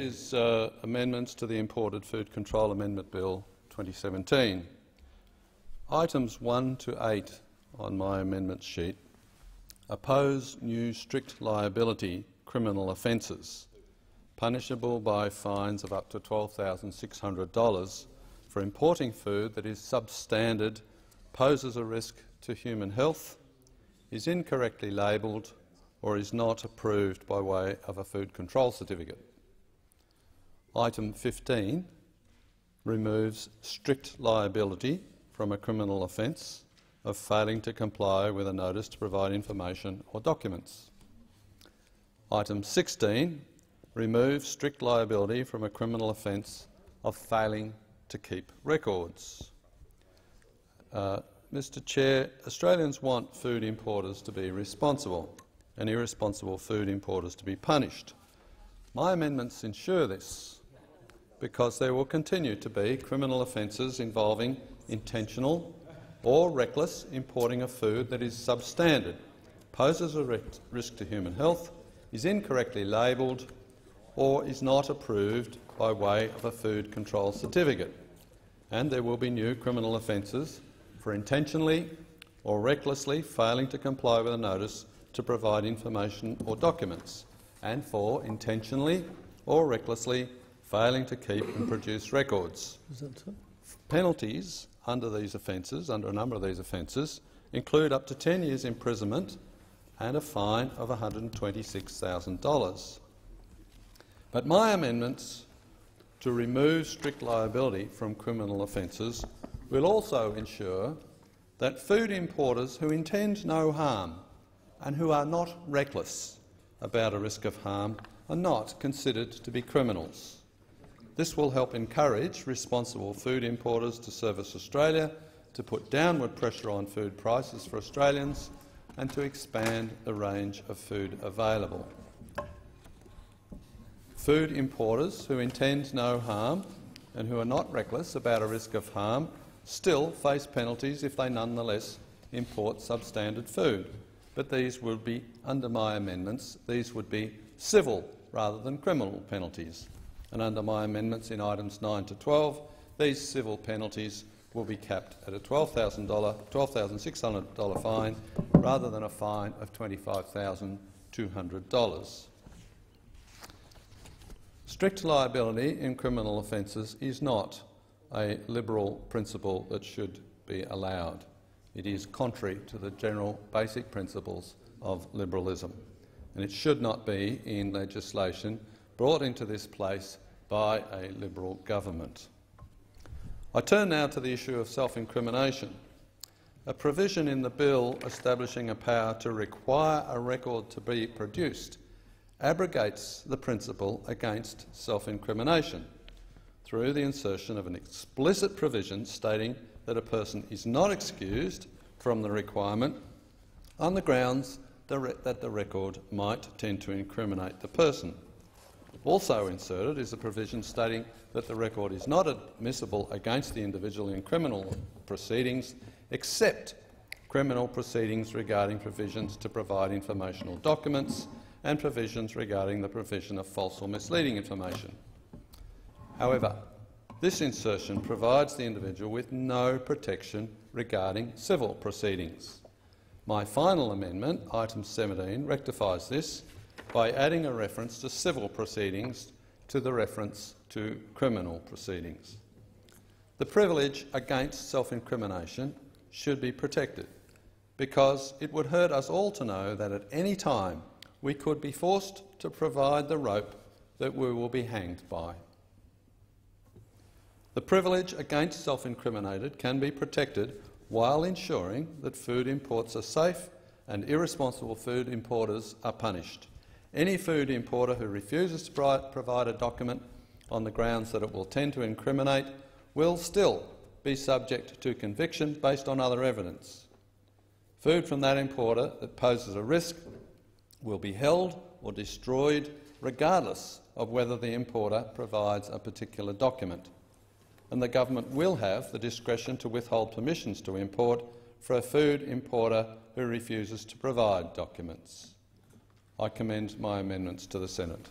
is amendments to the Imported Food Control Amendment Bill 2017. Items 1 to 8 on my amendment sheet oppose new strict liability criminal offences, punishable by fines of up to $12,600 for importing food that is substandard, poses a risk to human health, is incorrectly labelled or is not approved by way of a food control certificate. Item 15 removes strict liability from a criminal offence of failing to comply with a notice to provide information or documents. Item 16 removes strict liability from a criminal offence of failing to keep records. Mr. Chair, Australians want food importers to be responsible and irresponsible food importers to be punished. My amendments ensure this because there will continue to be criminal offences involving intentional or reckless importing of food that is substandard, poses a risk to human health, is incorrectly labelled or is not approved by way of a food control certificate. And there will be new criminal offences for intentionally or recklessly failing to comply with a notice to provide information or documents, and for intentionally or recklessly failing to keep and produce records. Penalties under these offences, under a number of these offences, include up to 10 years imprisonment and a fine of $126,000. But my amendments to remove strict liability from criminal offences will also ensure that food importers who intend no harm and who are not reckless about a risk of harm are not considered to be criminals. This will help encourage responsible food importers to service Australia, to put downward pressure on food prices for Australians and to expand the range of food available. Food importers who intend no harm and who are not reckless about a risk of harm still face penalties if they nonetheless import substandard food. But these would be, under my amendments, these would be civil rather than criminal penalties. And under my amendments in items 9 to 12, these civil penalties will be capped at a $12,600 fine rather than a fine of $25,200. Strict liability in criminal offences is not a liberal principle that should be allowed. It is contrary to the general basic principles of liberalism, and it should not be in legislation brought into this place by a Liberal government. I turn now to the issue of self-incrimination. A provision in the bill establishing a power to require a record to be produced abrogates the principle against self-incrimination through the insertion of an explicit provision stating that a person is not excused from the requirement on the grounds that the record might tend to incriminate the person. Also inserted is a provision stating that the record is not admissible against the individual in criminal proceedings except criminal proceedings regarding provisions to provide informational documents and provisions regarding the provision of false or misleading information. However, this insertion provides the individual with no protection regarding civil proceedings. My final amendment, item 17, rectifies this by adding a reference to civil proceedings to the reference to criminal proceedings. The privilege against self-incrimination should be protected because it would hurt us all to know that at any time we could be forced to provide the rope that we will be hanged by. The privilege against self-incriminated can be protected while ensuring that food imports are safe and irresponsible food importers are punished. Any food importer who refuses to provide a document on the grounds that it will tend to incriminate will still be subject to conviction based on other evidence. Food from that importer that poses a risk will be held or destroyed regardless of whether the importer provides a particular document, and the government will have the discretion to withhold permissions to import for a food importer who refuses to provide documents. I commend my amendments to the Senate.